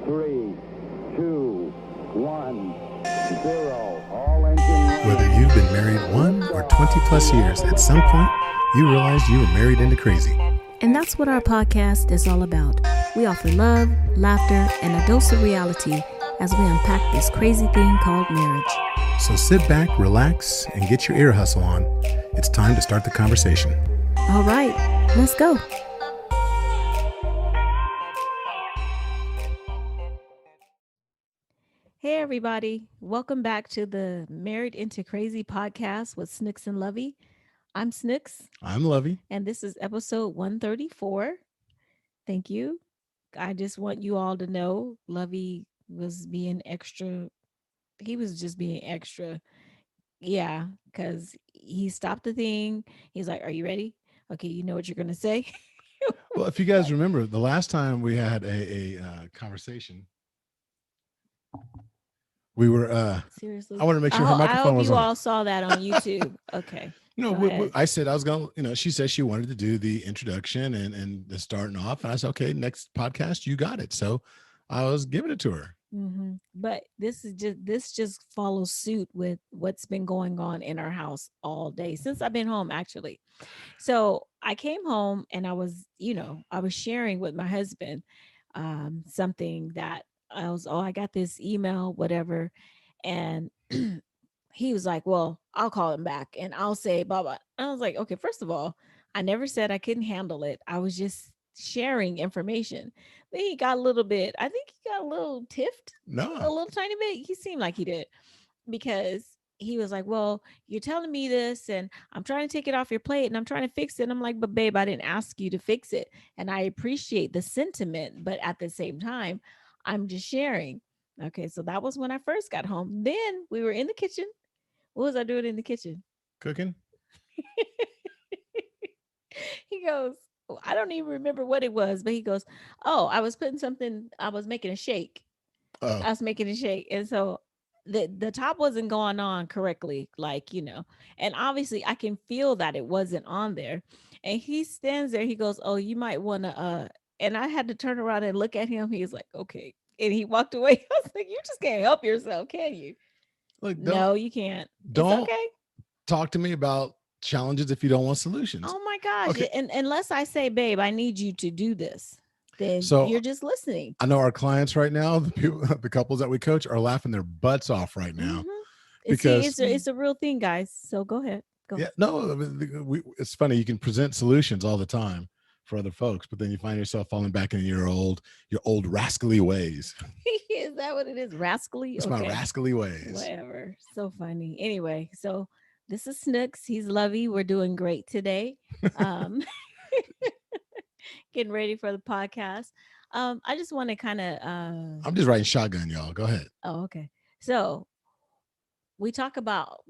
3, 2, 1, 0. All engine running. Whether you've been married 1 or 20 plus years, at some point, you realized you were married into crazy. And that's what our podcast is all about. We offer love, laughter, and a dose of reality as we unpack this crazy thing called marriage. So sit back, relax, and get your ear hustle on. It's time to start the conversation. All right, let's go. Hey, everybody. Welcome back to the Married into Crazy podcast with Snooks and Lovey. I'm Snooks. I'm Lovey. And this is episode 134. Thank you. I just want you all to know Lovey was being extra. He was just being extra. Yeah, because he stopped the thing. He's like, are you ready? Okay, you know what you're going to say? Well, if you guys remember, the last time we had a conversation, we were, Seriously? I want to make sure her I microphone hope was you on. all saw that on YouTube. Okay. No, I said I was going to, she said she wanted to do the introduction and the starting off. And I said, okay, next podcast, you got it. So I was giving it to her. Mm-hmm. But this just follows suit with what's been going on in our house all day since I've been home, actually. So I came home and I was sharing with my husband something that I got this email, whatever. And he was like, well, I'll call him back and I'll say blah, blah. I was like, okay, first of all, I never said I couldn't handle it. I was just sharing information. Then he got a little bit, I think he got a little tiffed, No, a little tiny bit. He seemed like he did, because he was like, well, you're telling me this and I'm trying to take it off your plate and I'm trying to fix it. And I'm like, but babe, I didn't ask you to fix it. And I appreciate the sentiment, but at the same time, I'm just sharing. Okay, so that was when I first got home. Then we were in the kitchen. What was I doing in the kitchen? cooking. He goes, I don't even remember what it was, but he goes, oh, I was making a shake. Oh. I was making a shake. And so the top wasn't going on correctly, and obviously I can feel that it wasn't on there. And he stands there, he goes, oh, you might want to, and I had to turn around and look at him. He was like, okay. And he walked away. I was like, you just can't help yourself, can you? Look, No, you can't. Don't it's okay. Talk to me about challenges if you don't want solutions. Oh my gosh. Okay. And unless I say, babe, I need you to do this, then you're just listening. I know our clients right now, the couples that we coach, are laughing their butts off right now. Mm-hmm. Because it's a real thing, guys. So go ahead. Go. Yeah, no, it's funny. You can present solutions all the time for other folks, but then you find yourself falling back in your old rascally ways. Is that what it is? Rascally? It's my rascally ways. Whatever. So funny. Anyway, so this is Snooks. He's Lovey. We're doing great today. Getting ready for the podcast. I just want to kind of I'm just writing shotgun, y'all. Go ahead. Oh, okay. So we talk about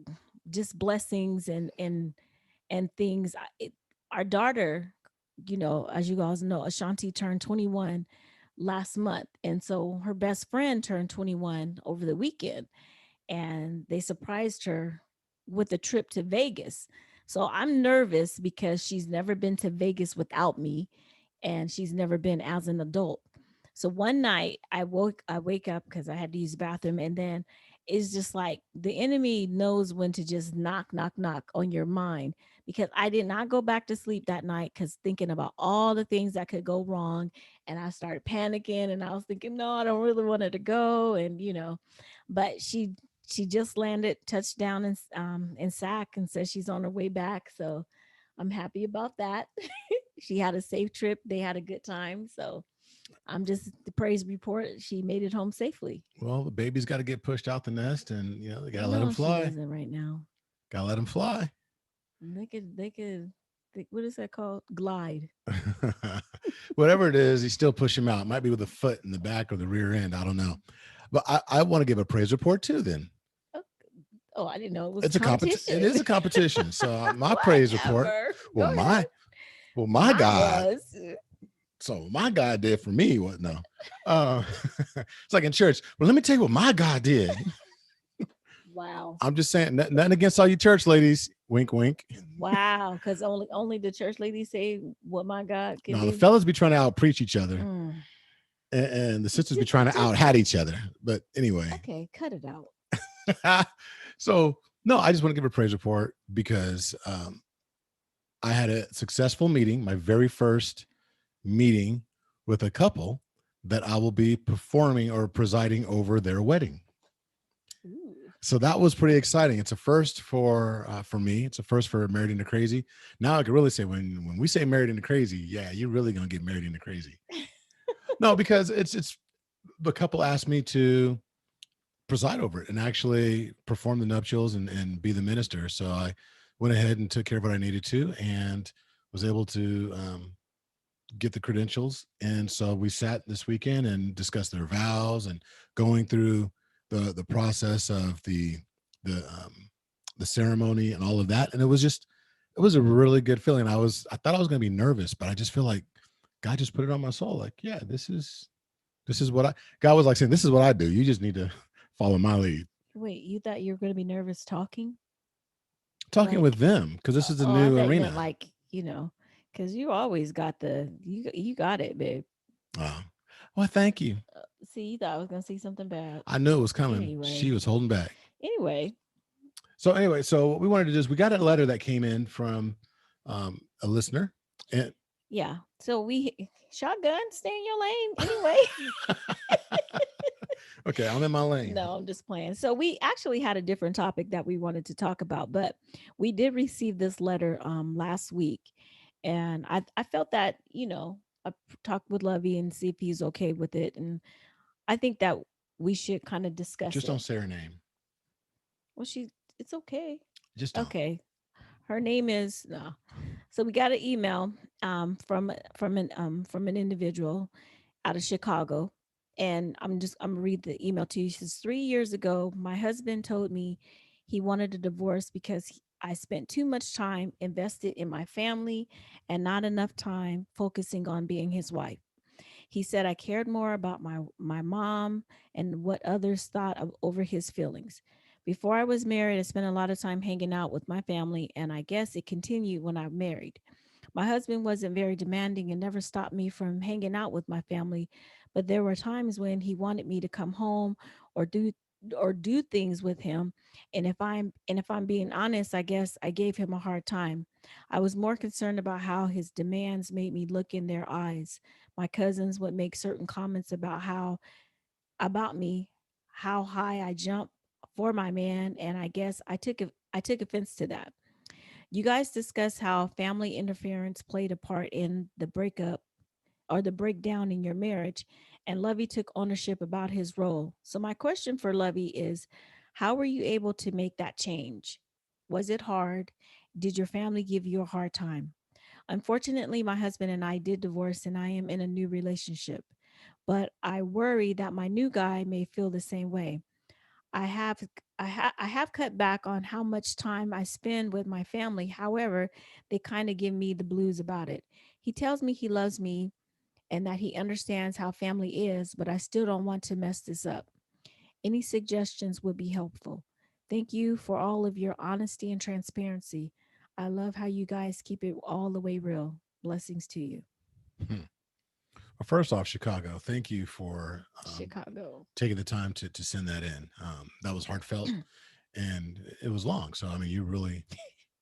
just blessings and things. Our daughter, as you guys know, Ashanti turned 21 last month. And so her best friend turned 21 over the weekend, and they surprised her with a trip to Vegas. So I'm nervous because she's never been to Vegas without me, and she's never been as an adult. So one night I wake up because I had to use the bathroom, and then it's just like the enemy knows when to just knock on your mind, because I did not go back to sleep that night because thinking about all the things that could go wrong. And I started panicking, and I was thinking, no, I don't really want her to go. And, but she just landed, touched down in Sac, and says she's on her way back. So I'm happy about that. She had a safe trip. They had a good time. So I'm just the praise report. She made it home safely. Well, the baby's got to get pushed out the nest, and they got to let him fly. She isn't right now. Got to let him fly. They could. What is that called? Glide. Whatever it is, he still push him out. It might be with a foot in the back or the rear end. I don't know. But I want to give a praise report too. Then. Oh, I didn't know it was. It's a competition. It is a competition. So my praise report. Well, my God. So my God did for me. What? No. It's like in church. Well, let me tell you what my God did. Wow. I'm just saying, nothing against all you church ladies. Wink, wink. Wow. Because only the church ladies say what my God can do. The fellas be trying to out preach each other. and the sisters be trying to out hat each other. But anyway, okay, cut it out. so no, I just want to give a praise report because I had a successful meeting, my very first meeting with a couple that I will be performing or presiding over their wedding. Ooh. So that was pretty exciting. It's a first for me. It's a first for Married into Crazy. Now I can really say when we say Married into Crazy, yeah, you're really gonna get married into crazy. No, because it's the couple asked me to preside over it and actually perform the nuptials and be the minister. So I went ahead and took care of what I needed to and was able to get the credentials. And so we sat this weekend and discussed their vows and going through the process of the ceremony and all of that. And it was a really good feeling. I thought I was going to be nervous, but I just feel like God just put it on my soul. Like, yeah, this is what God was like saying, this is what I do. You just need to follow my lead. Wait, you thought you were going to be nervous talking with them because this is a new arena. Like, because you always got you got it, babe. Well, thank you. See, you thought I was going to say something bad. I knew it was coming. Anyway. She was holding back. Anyway, so what we wanted to do is we got a letter that came in from a listener. And yeah, so we shotgun, stay in your lane anyway. Okay, I'm in my lane. No, I'm just playing. So we actually had a different topic that we wanted to talk about, but we did receive this letter last week, and I felt that I talked with Lovey and see if he's okay with it, and I think that we should kind of discuss. Just don't say her name. Well, it's okay. Just don't. Okay. Her name is no. So we got an email from an individual out of Chicago. And I'm gonna read the email to you. She says, 3 years ago, my husband told me he wanted a divorce because I spent too much time invested in my family and not enough time focusing on being his wife. He said I cared more about my mom and what others thought of over his feelings. Before I was married, I spent a lot of time hanging out with my family, and I guess it continued when I married. My husband wasn't very demanding and never stopped me from hanging out with my family, but there were times when he wanted me to come home or do things with him, and if I'm being honest, I guess I gave him a hard time. I was more concerned about how his demands made me look in their eyes. My cousins would make certain comments about me, how high I jump for my man, and I guess I took offense to that. You guys discussed how family interference played a part in the breakup or the breakdown in your marriage, and Lovey took ownership about his role. So my question for Lovey is, how were you able to make that change? Was it hard? Did your family give you a hard time? Unfortunately, my husband and I did divorce, and I am in a new relationship. But I worry that my new guy may feel the same way. I have I have cut back on how much time I spend with my family. However, they kind of give me the blues about it. He tells me he loves me and that he understands how family is, but I still don't want to mess this up. Any suggestions would be helpful. Thank you for all of your honesty and transparency. I love how you guys keep it all the way real. Blessings to you. Well, first off, Chicago, thank you for Chicago. taking the time to send that in. That was heartfelt and it was long. So, I mean, you really,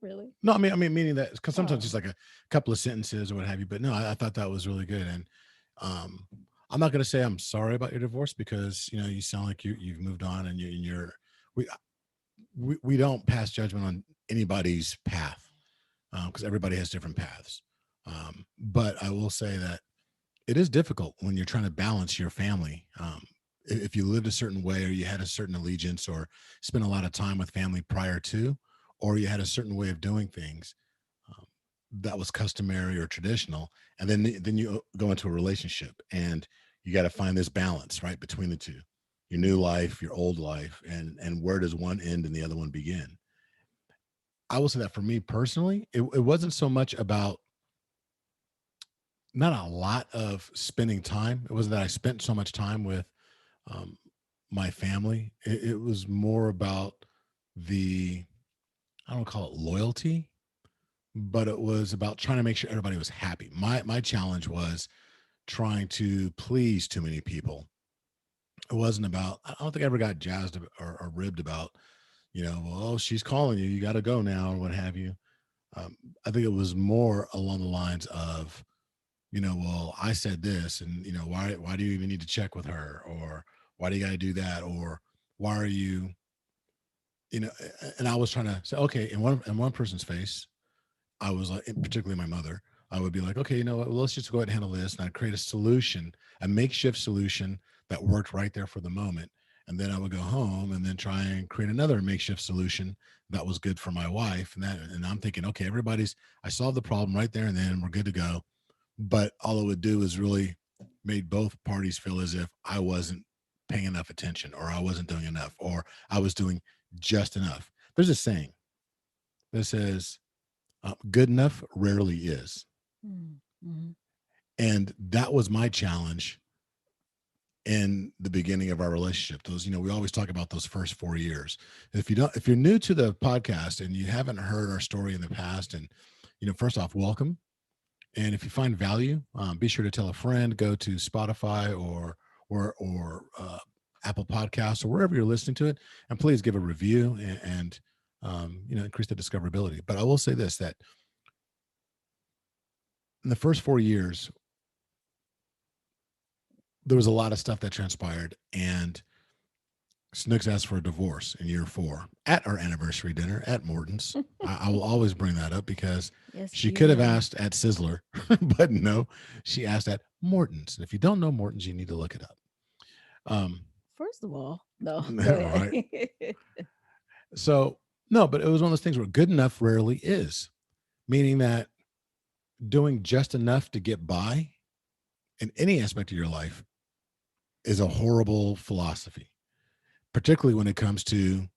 Really? no, I mean, meaning that because sometimes it's like a couple of sentences or what have you, but no, I thought that was really good. And I'm not going to say I'm sorry about your divorce because, you sound like you've moved on and we, we don't pass judgment on anybody's path because everybody has different paths. But I will say that it is difficult when you're trying to balance your family. If you lived a certain way or you had a certain allegiance or spent a lot of time with family prior to, or you had a certain way of doing things that was customary or traditional, and then you go into a relationship and you got to find this balance right between the two, your new life, your old life, and where does one end and the other one begin. I will say that for me personally, it wasn't so much about not a lot of spending time. It wasn't that I spent so much time with my family. It was more about I don't call it loyalty, but it was about trying to make sure everybody was happy. My challenge was trying to please too many people. It wasn't about, I don't think I ever got jazzed or ribbed about, well, oh, she's calling you, you got to go now, or what have you. Um, I think it was more along the lines of, well, I said this, and why do you even need to check with her, or why do you got to do that, or why are you, and I was trying to say, okay, in one person's face, I was like, particularly my mother, I would be like, okay, you know what, well, let's just go ahead and handle this, and I'd create a solution, a makeshift solution that worked right there for the moment, and then I would go home and then try and create another makeshift solution that was good for my wife, and I'm thinking, okay, I solved the problem right there and then, we're good to go. But all it would do is really made both parties feel as if I wasn't paying enough attention, or I wasn't doing enough, or I was doing just enough. There's a saying that says, good enough rarely is. Mm-hmm. And that was my challenge in the beginning of our relationship. Those, we always talk about those first 4 years. If you're new to the podcast and you haven't heard our story in the past, and, first off, welcome. And if you find value, be sure to tell a friend. Go to Spotify or Apple Podcasts or wherever you're listening to it, and please give a review and increase the discoverability. But I will say this: that in the first 4 years, there was a lot of stuff that transpired, and Snooks asked for a divorce in year 4 at our anniversary dinner at Morton's. I will always bring that up because Yes, she you could have will. asked at Sizzler, but no, she asked at Morton's. And if you don't know Morton's, you need to look it up. First of all, no, go ahead. Right. So, no, but it was one of those things where good enough rarely is, meaning that doing just enough to get by in any aspect of your life is a horrible philosophy, particularly when it comes to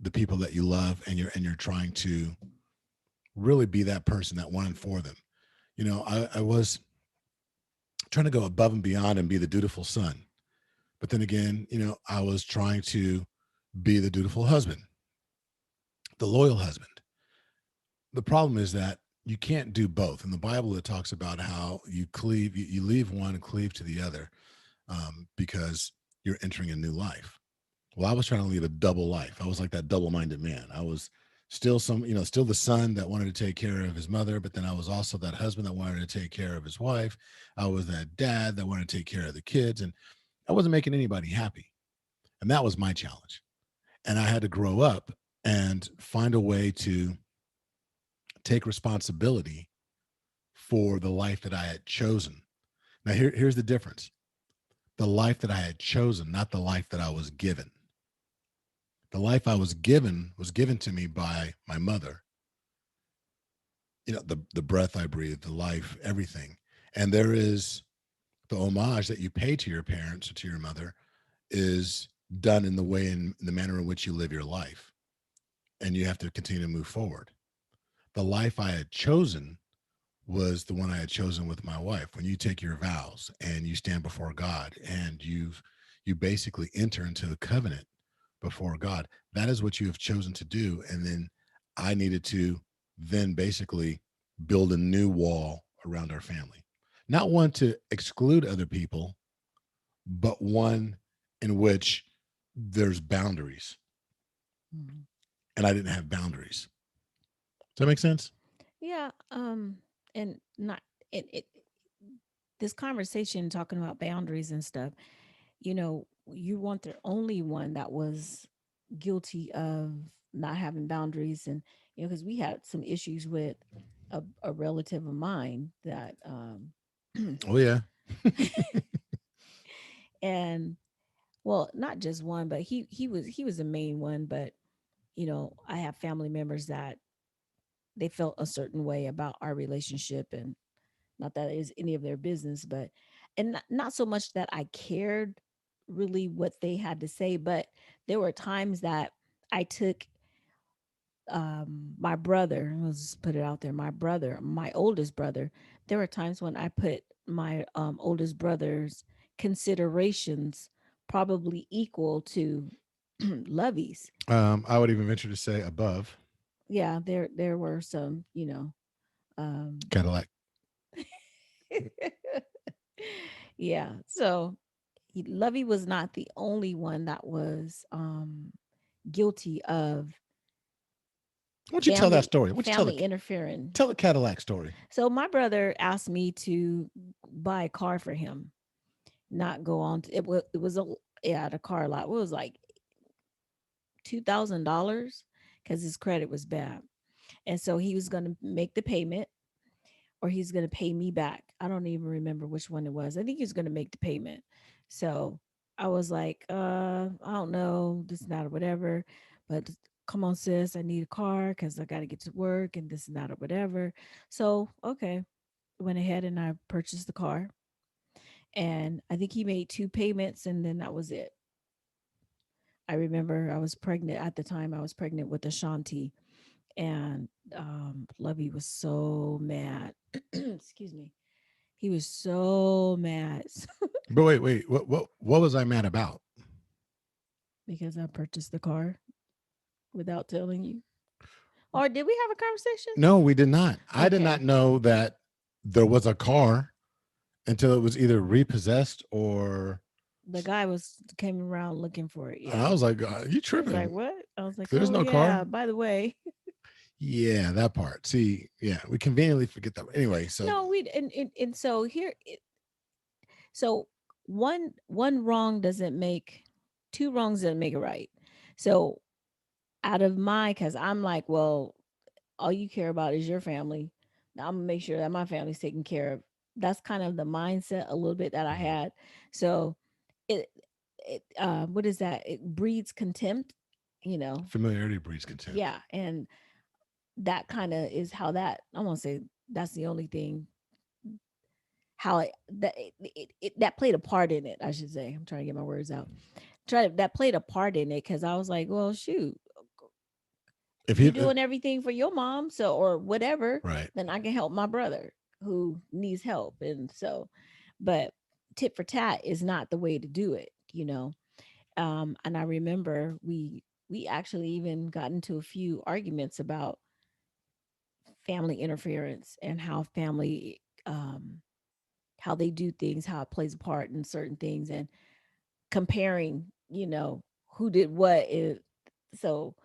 the people that you love, and you're trying to really be that person, that one for them. I was trying to go above and beyond and be the dutiful son, but then again, I was trying to be the dutiful husband, the loyal husband. The problem is that you can't do both. In the Bible, it talks about how you leave one and cleave to the other, because you're entering a new life. Well, I was trying to lead a double life. I was like that double-minded man. I was still still the son that wanted to take care of his mother, but then I was also that husband that wanted to take care of his wife. I was that dad that wanted to take care of the kids, and I wasn't making anybody happy. And that was my challenge. And I had to grow up and find a way to take responsibility for the life that I had chosen. Now, here's the difference: the life that I had chosen, not the life that I was given. The life I was given to me by my mother. The breath I breathe, the life, everything. And there is the homage that you pay to your parents or to your mother is done in the manner in which you live your life. And you have to continue to move forward. The life I had chosen was the one I had chosen with my wife. When you take your vows and you stand before God and you basically enter into a covenant before God, that is what you have chosen to do. And then I needed to then basically build a new wall around our family, not one to exclude other people, but one in which there's boundaries. Mhm. And I didn't have boundaries. Does that make sense? Yeah. And not it. This conversation talking about boundaries and stuff. You weren't the only one that was guilty of not having boundaries, and because we had some issues with a relative of mine that Oh yeah. and well, not just one, but he was the main one. But I have family members that they felt a certain way about our relationship, and not that it is any of their business, but and not so much that I cared really what they had to say, but there were times that I took my brother, let's just put it out there, my oldest brother, there were times when I put my oldest brother's considerations probably equal to Lovey's. I would even venture to say above Yeah, there were some, um Cadillac. Yeah. So Lovey was not the only one that was guilty of Why don't you tell that story? Why don't you family interfering. tell the Cadillac story? So my brother asked me to buy a car for him, not go on. It was a yeah, at a car lot. It was like $2,000 because his credit was bad, and so he was going to make the payment, or he's going to pay me back. I don't even remember which one it was. I think he was going to make the payment. So I was like, I don't know, this and that or whatever. But come on, sis, I need a car because I got to get to work and this and that or whatever. So, okay. Went ahead and I purchased the car. And I think he made two payments and then that was it. I remember I was pregnant at the time. I was pregnant with Ashanti, and Lovey was so mad. Excuse me. He was so mad But wait, what was I mad about? because I purchased the car without telling you. Or did we have a conversation? No, we did not. I did Okay. not know that there was a car until it was either repossessed or The guy came around looking for it. and Yeah. I was like, you I was tripping. like, what? I was like, There's oh no yeah, car. by the way. Yeah, that part. See, yeah, we conveniently forget that. Anyway, so No, and so here so one wrong doesn't make two wrongs doesn't make it right. So out of my because I'm like, well, all you care about is your family. Now I'm gonna make sure that my family's taken care of. That's kind of the mindset a little bit that I had. So it what is that? It breeds contempt, you know. familiarity breeds contempt. Yeah. And that kind of is how that I won't say that's the only thing how that played a part in it, I should say. I'm trying to get my words out. That played a part in it because I was like, well, shoot, If you're he, doing everything for your mom, so or whatever, right, then I can help my brother who needs help. And so, but tit for tat is not the way to do it, you know. And I remember we actually even got into a few arguments about family interference and how family how they do things, how it plays a part in certain things, and comparing, you know, who did what is so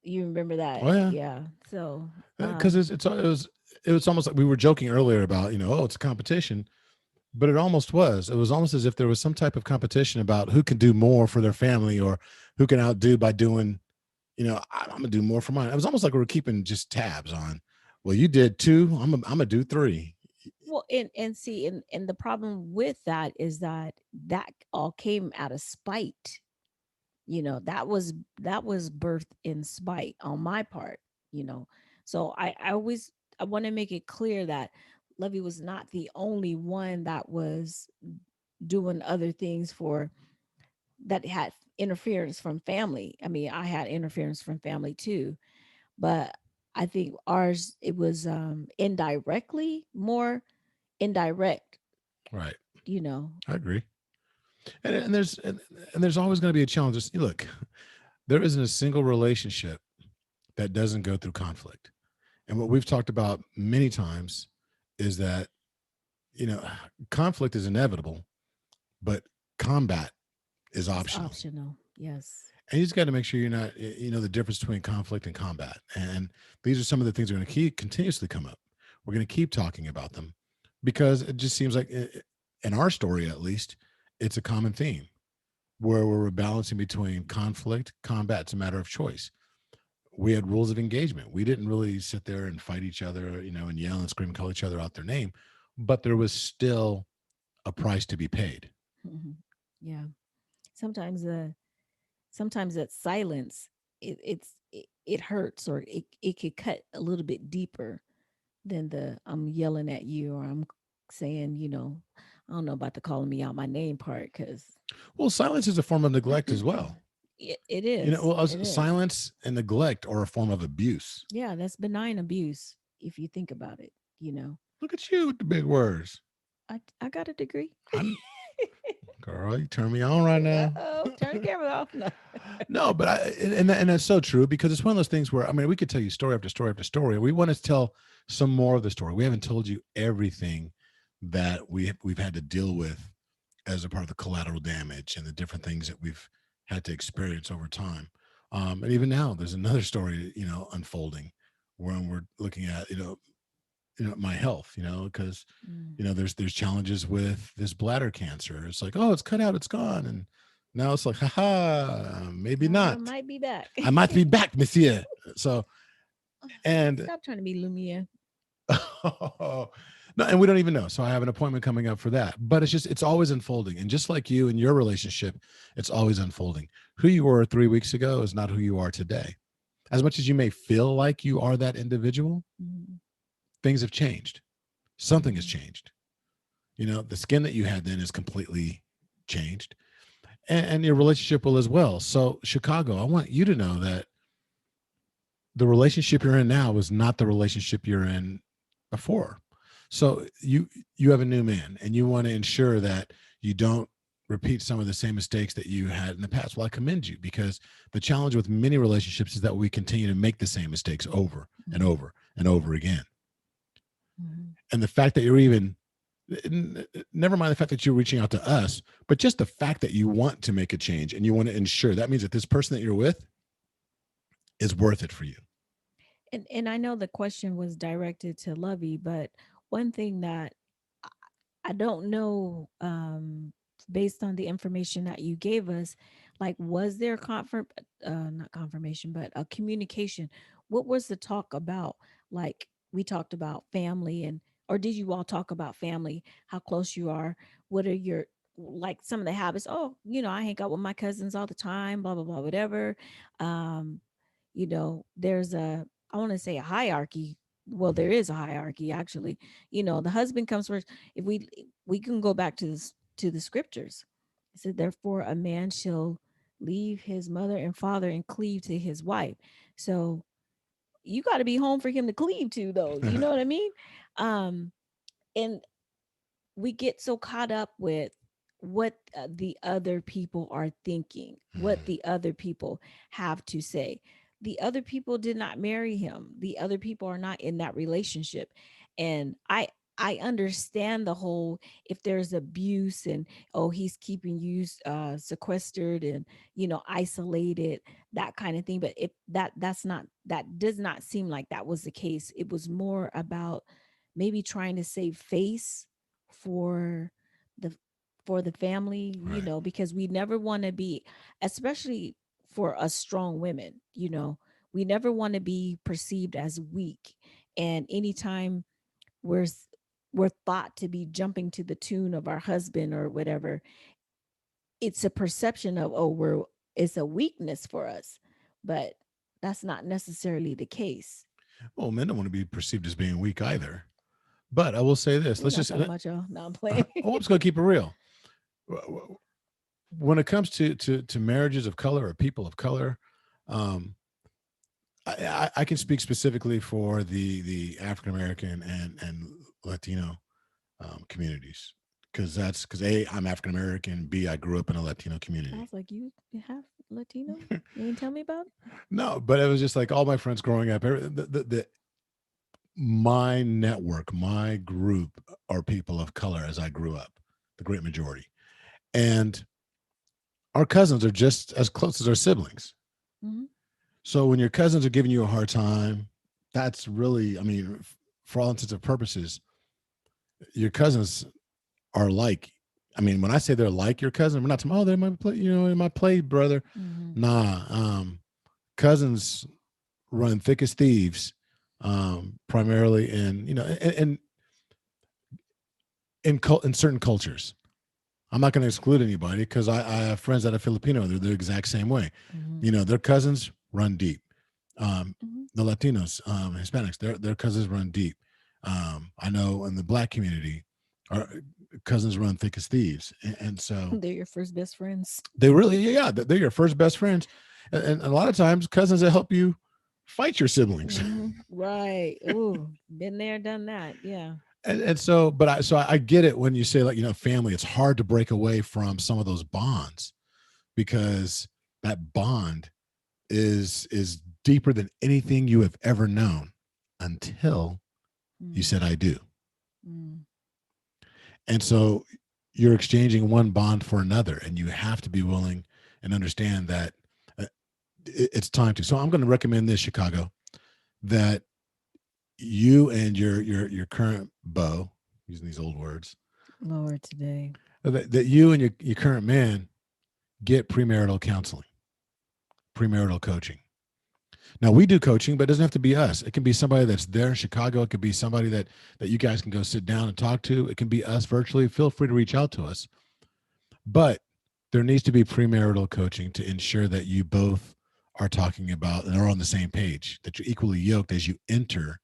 you remember that. oh yeah, Yeah. So because it was almost like we were joking earlier about oh it's a competition, but it almost was. It was almost as if there was some type of competition about who can do more for their family or who can outdo by doing I'm gonna do more for mine. It was almost like we were keeping just tabs on. Well, you did two. I'm gonna do three. well, and see, and the problem with that is that that all came out of spite. You know, that was birthed in spite on my part, you know. So I want to make it clear that Lovey was not the only one that was doing other things for that had interference from family. I mean, I had interference from family too, but I think ours it was indirectly more indirect, Right. you know. I agree. And there's always going to be a challenge. Look, there isn't a single relationship that doesn't go through conflict. And what we've talked about many times is that you know conflict is inevitable, but combat is It's optional. optional. Yes. And you just got to make sure you're not, the difference between conflict and combat. And these are some of the things that are going to keep continuously come up. We're going to keep talking about them because it just seems like, in our story at least, it's a common theme where we're balancing between conflict, combat. It's a matter of choice. We had rules of engagement. We didn't really sit there and fight each other, and yell and scream and call each other out their name, but there was still a price to be paid. Mhm. Yeah. Sometimes sometimes that silence it hurts, or it could cut a little bit deeper than the I'm yelling at you, or I'm saying, you know, I don't know about the calling me out my name part because Well, silence is a form of neglect as well. it is. It is. Silence and neglect are a form of abuse. Yeah, that's benign abuse if you think about it, you know. Look at you with the big words. I got a degree. I'm girl, you turn me on right now. Uh-oh, turn the camera off. No. No, but and that's so true because it's one of those things where we could tell you story after story after story. We want to tell some more of the story. We haven't told you everything that we've had to deal with as a part of the collateral damage and the different things that we've had to experience over time. And even now, there's another story, unfolding when we're looking at, my health, because, there's challenges with this bladder cancer. It's like, oh, it's cut out, it's gone. And now it's like, haha, maybe not. I might be back. I might be back, monsieur. So, and stop trying to be Lumiere. No, and we don't even know. So I have an appointment coming up for that. But it's always unfolding. And just like you and your relationship, it's always unfolding. Who you were 3 weeks ago is not who you are today. As much as you may feel like you are that individual, things have changed. Something has changed. The skin that you had then is completely changed. And your relationship will as well. So Chicago, I want you to know that the relationship you're in now is not the relationship you're in before. So you have a new man and you want to ensure that you don't repeat some of the same mistakes that you had in the past. Well, I commend you, because the challenge with many relationships is that we continue to make the same mistakes over and over and over again. And the fact that you're even, never mind the fact that you're reaching out to us, but just the fact that you want to make a change and you want to ensure, that means that this person that you're with is worth it for you. And I know the question was directed to Lovey, but one thing that I don't know, based on the information that you gave us, like, was there not confirmation, but a communication? What was the talk about? Like, we talked about family, or did you all talk about family, how close you are? What are your, like, some of the habits? Oh, I hang out with my cousins all the time, blah, blah, blah, whatever. There's I want to say a hierarchy. Well, there is a hierarchy, actually. The husband comes first. If we can go back to the scriptures. It said, therefore a man shall leave his mother and father and cleave to his wife. So you got to be home for him to cleave to, though. You know what I mean? And we get so caught up with what the other people are thinking, what the other people have to say. The other people did not marry him. The other people are not in that relationship. And I understand the whole, if there's abuse and, oh, he's keeping you sequestered and, isolated, that kind of thing. But if that does not seem like that was the case. It was more about maybe trying to save face for the family, Right. because we never want to be, especially for us strong women, we never want to be perceived as weak. And anytime we're we're thought to be jumping to the tune of our husband or whatever, it's a perception of, oh, it's a weakness for us. But that's not necessarily the case. Well, men don't want to be perceived as being weak either. But I will say this. We're Let's not just, talking about y'all. No, I'm playing. I'm just going to keep it real. When it comes to marriages of color or people of color, I can speak specifically for the African American and Latino communities, because I'm African American, B, I grew up in a Latino I community. was like, you have Latino? You didn't tell me about it? No, but it was just like all my friends growing up. My network, my group are people of color as I grew up, the great majority, and our cousins are just as close as our siblings. Mm-hmm. So when your cousins are giving you a hard time, that's really, I mean, for all intents and purposes, your cousins are like, I mean, when I say they're like your cousin, we're not talking, oh, they're my play, in my play brother. Mm-hmm. Nah, cousins run thick as thieves, primarily in certain cultures. I'm not going to exclude anybody, because I have friends that are Filipino. They're the exact same way. Mm-hmm. Their cousins run deep. Mm-hmm. The Latinos, Hispanics, their cousins run deep. I know in the Black community, our cousins run thick as thieves, and so They're your first best friends. they really, they're your first best friends, and a lot of times cousins that help you fight your siblings. Mm-hmm. Right. Ooh, been there, done that. Yeah. And so, but I get it when you say, like, family, it's hard to break away from some of those bonds, because that bond is deeper than anything you have ever known until you said, I do. Mm. And so you're exchanging one bond for another, and you have to be willing and understand that it's time to. So I'm going to recommend this, Chicago, that you and your current beau, using these old words, Lord, today. that you and your current man get premarital counseling, premarital coaching. Now we do coaching, but it doesn't have to be us. It can be somebody that's there in Chicago. It could be somebody that you guys can go sit down and talk to. It can be us virtually. Feel free to reach out to us. But there needs to be premarital coaching to ensure that you both are talking about and are on the same page, that you're equally yoked as you enter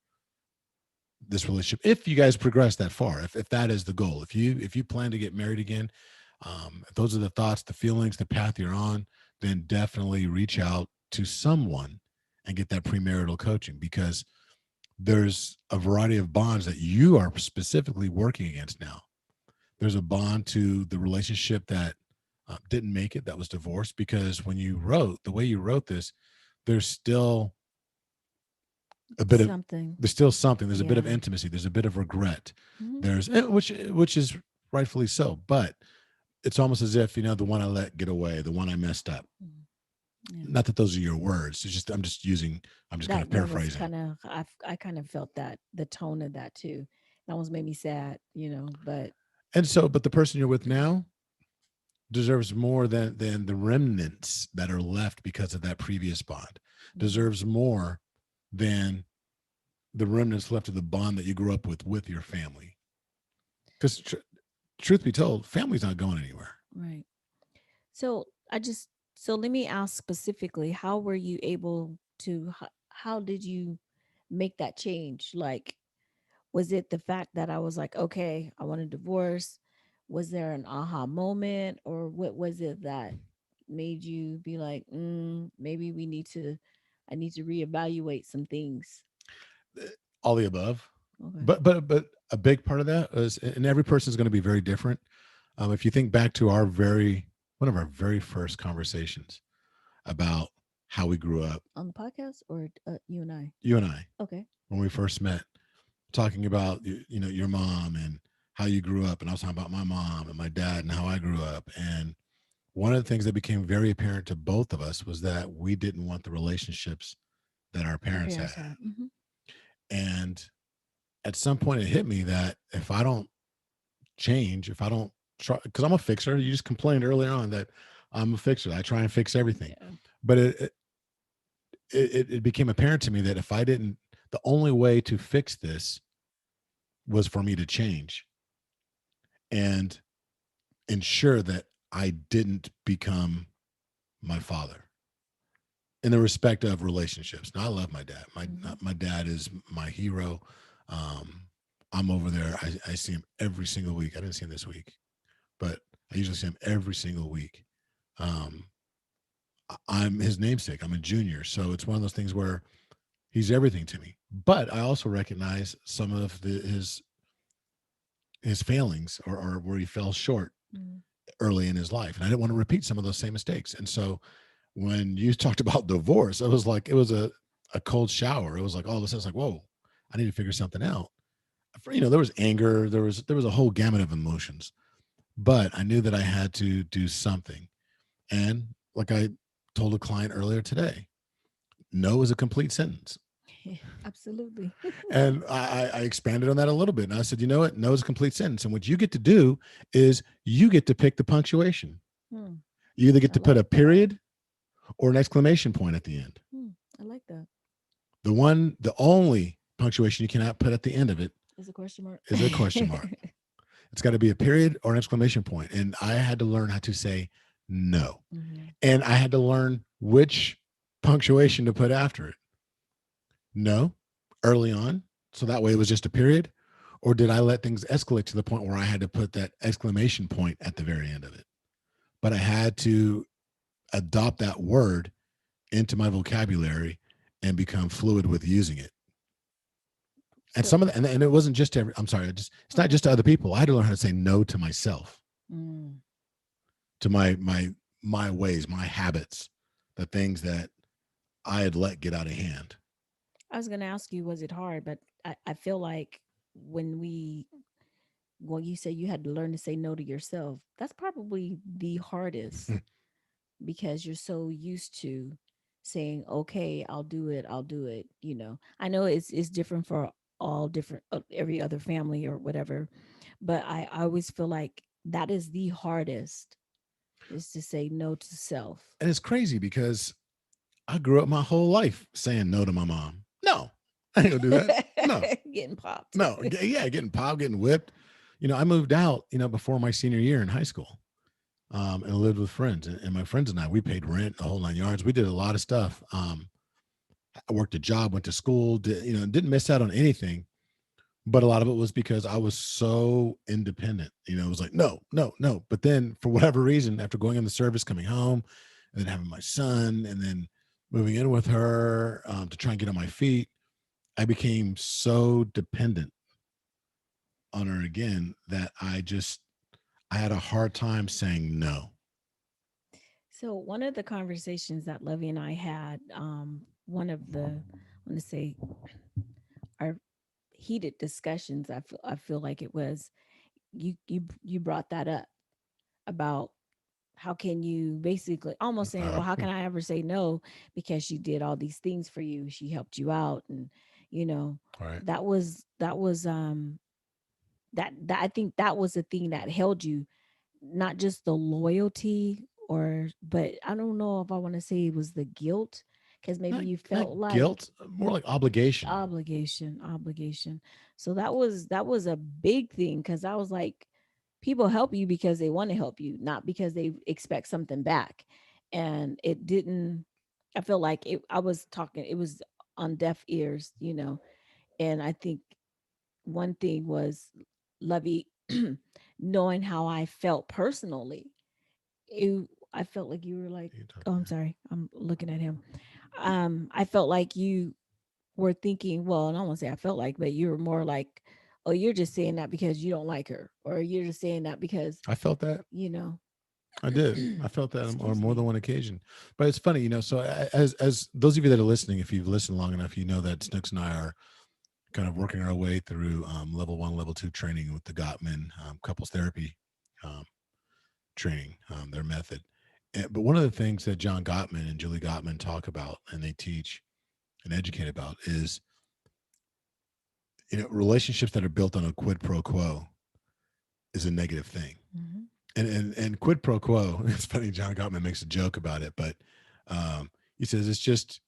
this relationship. If you guys progress that far, if that is the goal, if you plan to get married again, if those are the thoughts, the feelings, the path you're on, then definitely reach out to someone and get that premarital coaching, because there's a variety of bonds that you are specifically working against now. There's a bond to the relationship that didn't make it, that was divorced, because when you wrote the way you wrote this, there's still a bit something. There's still something. There's a bit of Yeah. intimacy. There's a bit of regret. Mhm. There's which is rightfully so, but it's almost as if, the one I let get away, the one I messed up. Yeah. Not that those are your words. It's just I'm just kind of paraphrasing. I kind of felt that the tone of that too. It almost made me sad, but But the person you're with now deserves more than the remnants that are left because of that previous bond. Deserves more than the remnants left of the bond that you grew up with your family. Because truth be told, family's not going anywhere. right. So let me ask specifically, how were you able to, how did you make that change? Like, was it the fact that I was like, okay, I want a divorce? Was there an aha moment, or what was it that made you be like, maybe I need to reevaluate some things? All the above. Okay. But a big part of that is, and every person is going to be very different. If you think back to one of our very first conversations about how we grew up, On the podcast, or you and I? you and I, Okay. when we first met, talking about your mom and how you grew up, and I was talking about my mom and my dad and how I grew up. And one of the things that became very apparent to both of us was that we didn't want the relationships that our parents had. Mm-hmm. And at some point, it hit me that if I don't change, if I don't try, because I'm a fixer. You just complained earlier on that I'm a fixer. I try and fix everything. Yeah. But it became apparent to me that if I didn't, the only way to fix this was for me to change and ensure that I didn't become my father in the respect of relationships. Now, I love my dad. My dad is my hero. I'm over there. I see him every single week. I didn't see him this week, but I usually see him every single week. I'm his namesake. I'm a junior. So it's one of those things where he's everything to me. But I also recognize some of his failings, or where he fell short early in his life. And I didn't want to repeat some of those same mistakes. And so when you talked about divorce, it was a cold shower. It was like all of a sudden, it's like, whoa, I need to figure something out. There was anger, there was a whole gamut of emotions, but I knew that I had to do something. And like I told a client earlier today, no is a complete sentence. Absolutely. And I expanded on that a little bit. And I said, you know what? No is a complete sentence. And what you get to do is you get to pick the punctuation. You either get to put a period or an exclamation point at the end. I like that. The only punctuation you cannot put at the end of it is a question mark. It's got to be a period or an exclamation point. And I had to learn how to say no. And I had to learn which punctuation to put after it. No, early on. So that way it was just a period. Or did I let things escalate to the point where I had to put that exclamation point at the very end of it? But I had to adopt that word into my vocabulary and become fluid with using it. And some of and it wasn't just to it's not just to other people. I had to learn how to say no to myself, to my ways, my habits, the things that I had let get out of hand. I was going to ask you, was it hard? But I feel like when we well, you say you had to learn to say no to yourself. That's probably the hardest because you're so used to saying, okay, I'll do it. I know it's different for all different, every other family or whatever, but I always feel like that is the hardest, is to say no to self. And it's crazy because I grew up my whole life saying no to my mom. No, I ain't gonna do that. No, Getting popped. no. Yeah, getting popped, getting whipped. I moved out, before my senior year in high school, and lived with friends. And my friends and I, we paid rent, the whole 9 yards. We did a lot of stuff. I worked a job, went to school, didn't miss out on anything. But a lot of it was because I was so independent. It was like, no, no, no. But then for whatever reason, after going in the service, coming home, and then having my son, and then moving in with her to try and get on my feet, I became so dependent on her again that I had a hard time saying no. So one of the conversations that Lovey and I had, one of the, I want to say, our heated discussions, I feel like it was, you brought that up about how can you, basically almost saying, well, how can I ever say no, because she did all these things for you, she helped you out, and you know Right. that I think that was the thing that held you, not just the loyalty, or but I don't know if I want to say it was the guilt, because maybe you Not felt like guilt, more like obligation. obligation. So that was a big thing, because I was like, people help you because they want to help you, not because they expect something back. And it didn't, I feel like I was talking, it was on deaf ears. And I think one thing was, Lovey, knowing how I felt personally, I felt like you were like, oh, I'm sorry, I'm looking at him. I felt like you were thinking, well, and I won't say I felt like, but you were more like, oh, you're just saying that because you don't like her, or you're just saying that because, I felt that. you know, I did. I felt that on excuse more than me. one occasion. But it's funny, so as those of you that are listening, if you've listened long enough, you know that Snooks and I are kind of working our way through level 1, level 2 training with the Gottman couples therapy um, training, their method. But one of the things that John Gottman and Julie Gottman talk about, and they teach and educate about, is relationships that are built on a quid pro quo is a negative thing. Mm-hmm. And quid pro quo, it's funny, John Gottman makes a joke about it, but he says it's just,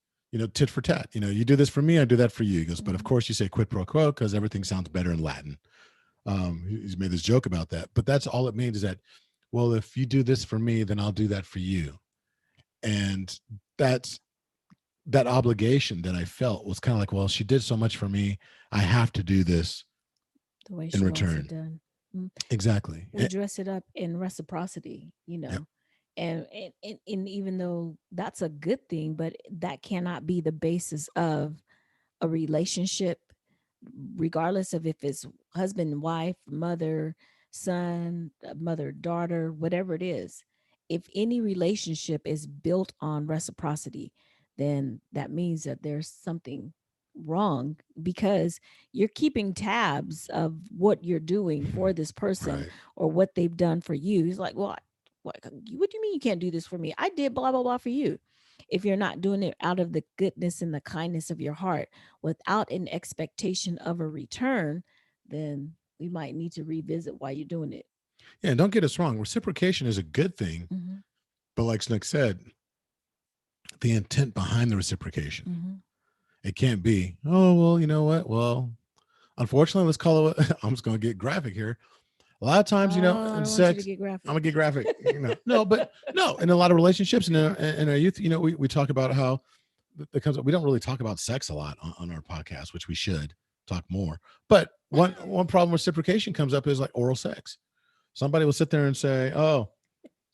tit for tat. You do this for me, I do that for you. He goes, but of Mm-hmm. course you say quid pro quo because everything sounds better in Latin. He's made this joke about that, but that's all it means, is that, well, if you do this for me, then I'll do that for you. And that's that obligation that I felt was kind of like, well, she did so much for me, I have to do this The way in she wants it return. done. Mm. Exactly. We dress it up in reciprocity, Yep. and even though that's a good thing, but that cannot be the basis of a relationship, regardless of if it's husband and wife, mother, son, mother, daughter, whatever it is. If any relationship is built on reciprocity, then that means that there's something wrong, because you're keeping tabs of what you're doing for this person, Right. or what they've done for you. It's like, well, what do you mean you can't do this for me? I did blah blah blah for you. If you're not doing it out of the goodness and the kindness of your heart, without an expectation of a return, then we might need to revisit why you're doing it. Yeah, and don't get us wrong. Reciprocation is a good thing, Mm-hmm. but like Snook said, the intent behind the reciprocation. Mm-hmm. It can't be, oh, well, you know what? Well, unfortunately, let's call it, I'm just going to get graphic here. A lot of times, Oh, I in don't want you to sex, get I'm graphic. going to get graphic. No, but no, in a lot of relationships in our youth, we talk about how we don't really talk about sex a lot on our podcast, which we should talk more. But one problem reciprocation comes up is like oral sex. Somebody will sit there and say, oh,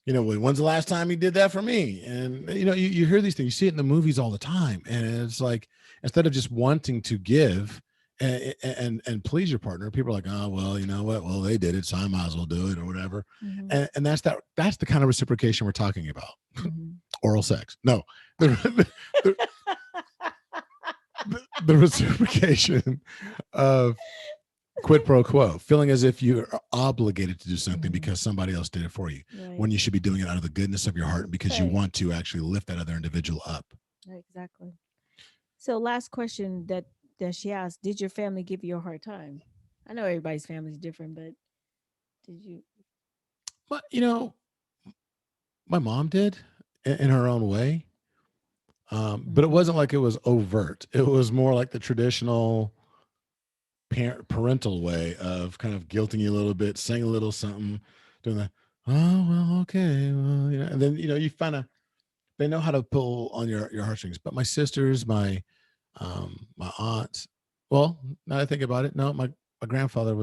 when's the last time you did that for me? And, you hear these things, you see it in the movies all the time. And it's like, instead of just wanting to give and please your partner, people are like, oh, well, you know what? Well, they did it, so I might as well do it or whatever. Mm-hmm. And that's the kind of reciprocation we're talking about. Mm-hmm. Oral sex. No, the, the reciprocation of Quid pro quo, feeling as if you're obligated to do something Mhm. because somebody else did it for you, Right. when you should be doing it out of the goodness of your heart and because you Right. want to actually lift that other individual up. Exactly. So last question that she asked, did your family give you a hard time? I know everybody's family is different, but did you? But my mom did in her own way. But it Mhm. wasn't like it was overt. It was more like the traditional parental way of kind of guilting you a little bit, saying a little something, doing the, oh, well, okay. Well, and then, you find out they know how to pull on your heartstrings. But my sisters, my aunts, well, now that I think about it, no, my grandfather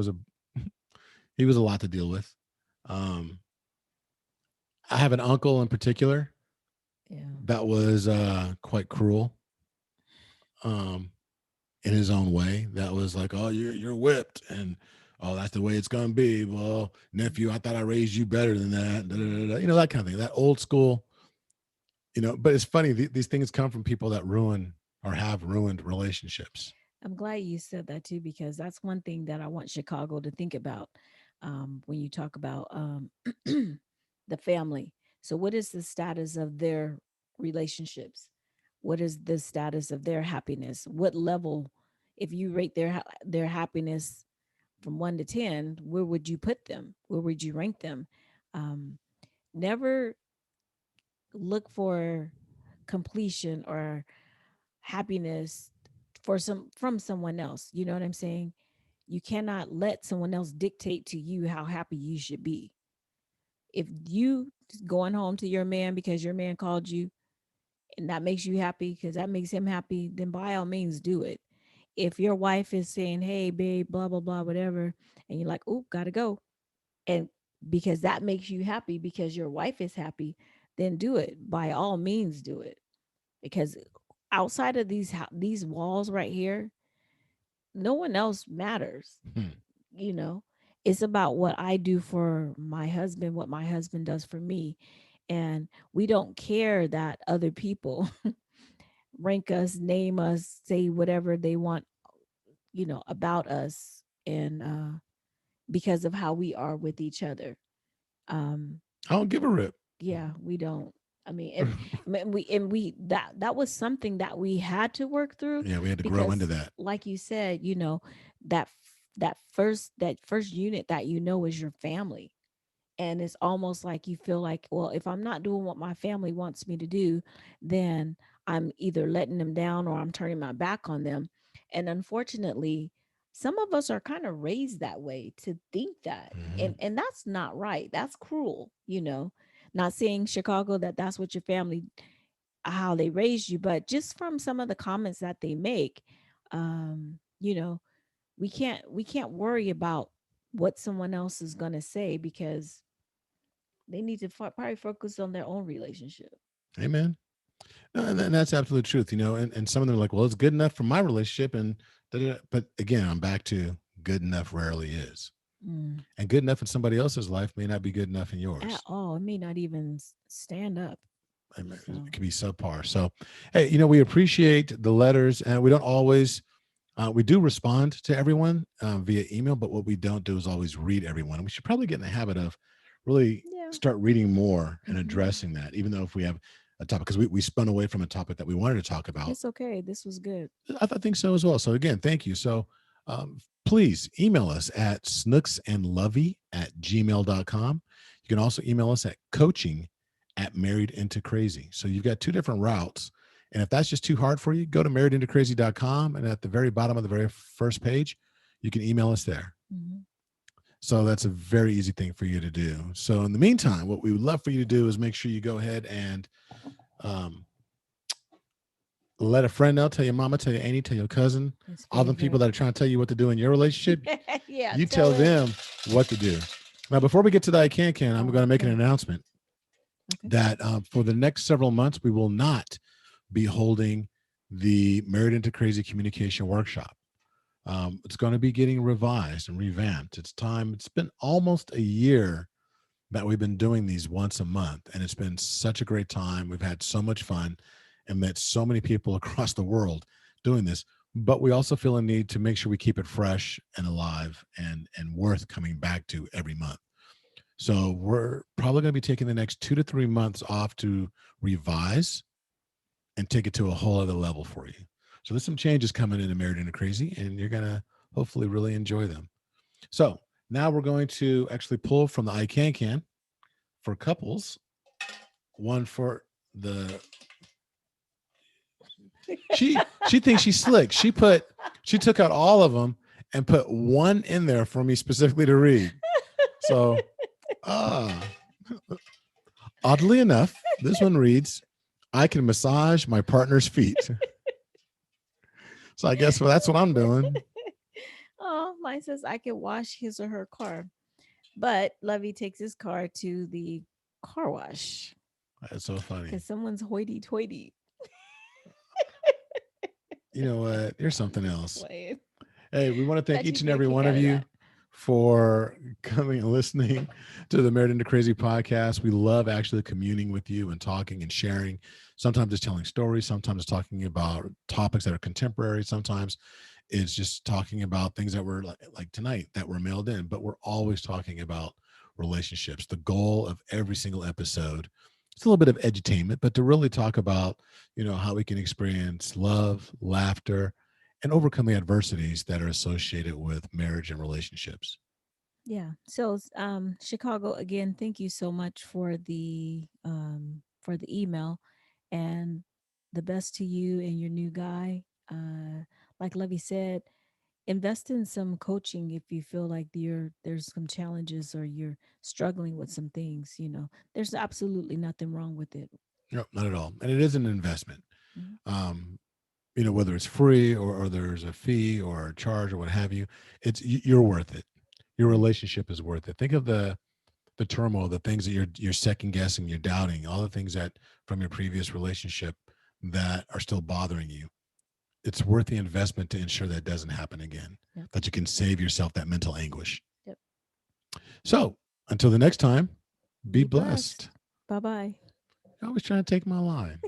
he was a lot to deal with. Um, I have an uncle in particular Yeah. that was quite cruel. Um, in his own way, that was like, oh, you're whipped, and oh, that's the way it's gonna be. Well, nephew, I thought I raised you better than that. Da, da, da, da. That kind of thing, that old school. But it's funny, these things come from people that ruin or have ruined relationships. I'm glad you said that too, because that's one thing that I want Chicago to think about when you talk about the family. So, what is the status of their relationships? What is the status of their happiness? What level, if you rate their happiness from 1 to 10, where would you put them? Where would you rank them? Um, Never look for completion or happiness from someone else. You know what I'm saying? You cannot let someone else dictate to you how happy you should be. If you going home to your man because your man called you and that makes you happy because that makes him happy, then by all means do it. If your wife is saying, "Hey, babe, blah blah blah, whatever," and you're like, "Oh, gotta go," and because that makes you happy because your wife is happy, then do it. By all means, do it. Because outside of these walls right here, no one else matters. Hmm. You know, it's about what I do for my husband, what my husband does for me. And we don't care that other people rank us, name us, say whatever they want, about us. And because of how we are with each other. Um, I don't give a rip. yeah, we don't. I mean, and we that was something that we had to work through Yeah, we had to grow into because, that. like you said, that first unit that is your family, and it's almost like you feel like, well, if I'm not doing what my family wants me to do, then I'm either letting them down or I'm turning my back on them. And unfortunately, some of us are kind of raised that way to think that. Hmm. And that's not right. That's cruel. Not saying Chicago that that's what your family how they raised you, but just from some of the comments that they make, um, you know, we can't worry about what someone else is going to say because they need to probably focus on their own relationship. Amen. No, and that's absolute truth. And some of them are like, well, it's good enough for my relationship, and da-da-da. But again, I'm back to good enough rarely is, Mm. and good enough in somebody else's life may not be good enough in At yours. all. It may not even stand up. It So, can be subpar. So, hey, we appreciate the letters, and we don't always. We do respond to everyone via email, but what we don't do is always read everyone. And we should probably get in the habit of really yeah. start reading more and Hmm. addressing that, even though if we have a topic, because we spun away from a topic that we wanted to talk about. It's okay. This was good. I think so as well. So again, thank you. So please email us at snooksandlovey@gmail.com. You can also email us at coaching@marriedintocrazy. So you've got two different routes. And if that's just too hard for you, go to marriedintocrazy.com. And at the very bottom of the very first page, you can email us there. Hmm. So that's a very easy thing for you to do. So in the meantime, what we would love for you to do is make sure you go ahead and let a friend know, tell your mama, tell your auntie, tell your cousin, His all them people favorite. that are trying to tell you what to do in your relationship. Yeah. You tell them what to do. Now, before we get to the I can, I'm going to make an Okay. announcement Okay. that for the next several months, we will not be holding the Married into Crazy Communication Workshop. It's going to be getting revised and revamped. It's time. It's been almost a year that we've been doing these once a month, and it's been such a great time. We've had so much fun and met so many people across the world doing this. but we also feel a need to make sure we keep it fresh and alive and worth coming back to every month. So we're probably going to be taking the next 2 to 3 months off to revise and take it to a whole other level for you. So there's some changes coming into Married into Crazy, and you're going to hopefully really enjoy them. So now we're going to actually pull from the I Can for couples. One for the she thinks she's slick. She took out all of them and put one in there for me specifically to read. So oddly enough, this one reads, I can massage my partner's feet. So I guess that's what I'm doing. Oh, mine says I can wash his or her car. But Lovey takes his car to the car wash. That's so funny. Because someone's hoity-toity. You know what? Here's something else. Wait. Hey, we want to thank each and every one of you for coming and listening to the Married into Crazy podcast. We love actually communing with you and talking and sharing. Sometimes it's telling stories. Sometimes it's talking about topics that are contemporary. Sometimes it's just talking about things that were like tonight that were mailed in, but we're always talking about relationships. The goal of every single episode, it's a little bit of edutainment, but to really talk about, how we can experience love, laughter, and overcome the adversities that are associated with marriage and relationships. Yeah. So, Chicago, again, thank you so much for the email, and the best to you and your new guy. Like Lovey said, invest in some coaching if you feel like there's some challenges or you're struggling with some things. There's absolutely nothing wrong with it. No, not at all. And it is an investment. Mm-hmm. Whether it's free or there's a fee or a charge or what have you, you're worth it. Your relationship is worth it. Think of the turmoil, the things that you're second guessing, you're doubting, all the things that from your previous relationship that are still bothering you. It's worth the investment to ensure that doesn't happen again, Yep. that you can save yourself that mental anguish. Yep. So until the next time, be blessed. Bye-bye. You're always trying to take my line.